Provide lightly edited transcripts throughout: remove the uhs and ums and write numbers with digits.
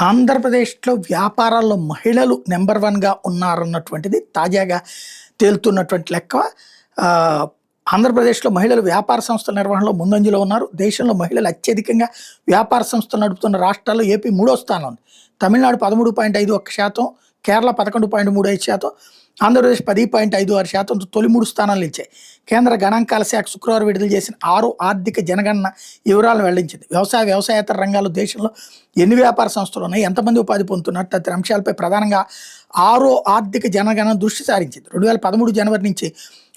ఆంధ్రప్రదేశ్‌లో వ్యాపారాల్లో మహిళలు నంబర్ 1గా ఉన్నారన్నటువంటిది తాజాగా తేలుతున్నటువంటి లెక్క. ఆహ్, ఆంధ్రప్రదేశ్‌లో మహిళలు వ్యాపార సంస్థల నిర్వహణలో ముందంజలో ఉన్నారు. దేశంలో మహిళలు అత్యధికంగా వ్యాపార సంస్థలు నడుపుతున్న రాష్ట్రాల్లో ఏపీ మూడో స్థానంలో ఉంది. తమిళనాడు 13.51%, కేరళ 11.35%, ఆంధ్రప్రదేశ్ 10.56%తో తొలి 3 స్థానాలు నిలిచాయి. కేంద్ర గణాంకాల శాఖ శుక్రవారం విడుదల చేసిన 6 ఆర్థిక జనగణన వివరాలను వెల్లడించింది. వ్యవసాయేతర రంగాల్లో దేశంలో ఎన్ని వ్యాపార సంస్థలు ఉన్నాయి, ఎంతమంది ఉపాధి పొందుతున్నారు తదితర అంశాలపై ప్రధానంగా 6 ఆర్థిక జనగణన దృష్టి సారించింది. 2013 జనవరి నుంచి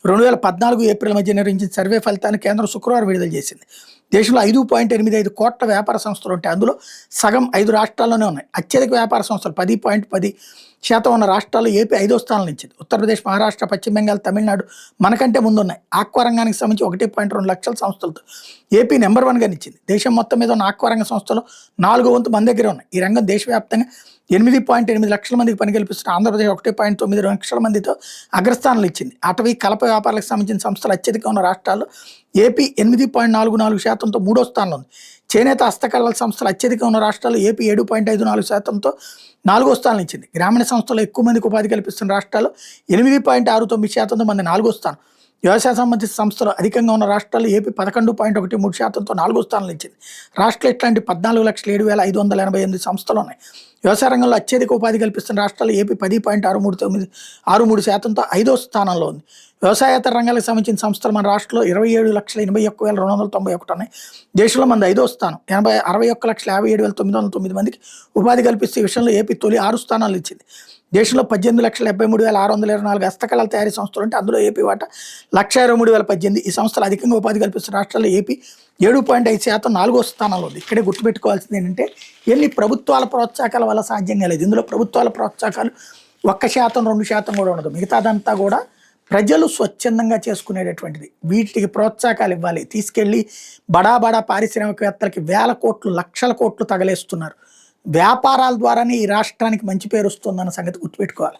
2014 ఏప్రిల్ మధ్య నిర్వహించిన సర్వే ఫలితాన్ని కేంద్రం శుక్రవారం విడుదల చేసింది. దేశంలో 5.85 కోట్ల వ్యాపార సంస్థలు ఉంటాయి. అందులో సగం 5 రాష్ట్రాల్లోనే ఉన్నాయి. అత్యధిక వ్యాపార సంస్థలు 10.10% ఉన్న రాష్ట్రాల్లో ఏపీ 5వ స్థానం నిలిచింది. ఉత్తరప్రదేశ్, మహారాష్ట్ర, పశ్చిమ బెంగాల్, తమిళనాడు మనకంటే ముందున్నాయి. ఆక్వా రంగానికి సంబంధించి 1.2 లక్షల సంస్థలతో ఏపీ నెంబర్ 1గా నిలిచింది. దేశం మొత్తం మీద ఉన్న ఆక్వా రంగ సంస్థలు 4వ వంతు మన దగ్గరే ఉన్నాయి. ఈ రంగం దేశవ్యాప్తంగా 8.8 లక్షల మందికి పని కల్పిస్తున్న ఆంధ్రప్రదేశ్ 1.9 లక్షల మందితో అగ్రస్థానంలో ఇచ్చింది. అటవీ, కలప వ్యాపారాలకు సంబంధించిన సంస్థలు అత్యధికంగా ఉన్న రాష్ట్రాల్లో ఏపీ 8.44%తో మూడో స్థానంలో ఉంది. చేనేత, హస్తకళల సంస్థలు అత్యధికంగా ఉన్న రాష్ట్రాల్లో ఏపీ 7.54%తో 4వ స్థానం ఇచ్చింది. గ్రామీణ సంస్థలు ఎక్కువ మందికి ఉపాధి కల్పిస్తున్న రాష్ట్రాల్లో 8.69%తో మంది 4వ స్థానం. వ్యవసాయ సంబంధిత సంస్థలు అధికంగా ఉన్న రాష్ట్రాల్లో ఏపీ 11.13%తో 4వ స్థానంలో ఇచ్చింది. రాష్ట్రంలో ఇట్లాంటి 14,07,588 సంస్థలు ఉన్నాయి. వ్యవసాయ రంగంలో అత్యధిక ఉపాధి కల్పిస్తున్న రాష్ట్రాలు ఏపీ 10.63% 5వ స్థానంలో ఉంది. వ్యవసాయేతర రంగాలకు సంబంధించిన సంస్థలు మన రాష్ట్రంలో 27,81,291 ఉన్నాయి. దేశంలో మన 5వ స్థానం. 61,57,909 మందికి ఉపాధి కల్పిస్తే ఈ విషయంలో ఏపీ తొలి 6 స్థానాలు ఇచ్చింది. దేశంలో 18,73,624 హస్తకళల తయారీ సంస్థలు ఉంటే అందులో ఏపీ వాటా 1,23,018. ఈ సంస్థలు అధికంగా ఉపాధి కల్పిస్తున్న రాష్ట్రాల్లో ఏపీ 7.5% 4వ స్థానంలో ఉంది. ఇక్కడే గుర్తుపెట్టుకోవాల్సింది ఏంటంటే ఎన్ని ప్రభుత్వాల ప్రోత్సాహకాల వల్ల సాధ్యంగా లేదు. ఇందులో ప్రభుత్వాల ప్రోత్సాహకాలు 1%, 2% కూడా ఉండదు. మిగతాదంతా కూడా ప్రజలు స్వచ్ఛందంగా చేసుకునేటటువంటిది. వీటికి ప్రోత్సాహకాలు ఇవ్వాలి. తీసుకెళ్ళి బడా పారిశ్రామికవేత్తలకి వేల కోట్లు, లక్షల కోట్లు తగలేస్తున్నారు. వ్యాపారాల ద్వారానే ఈ రాష్ట్రానికి మంచి పేరు వస్తుందన్న సంగతి గుర్తుపెట్టుకోవాలి.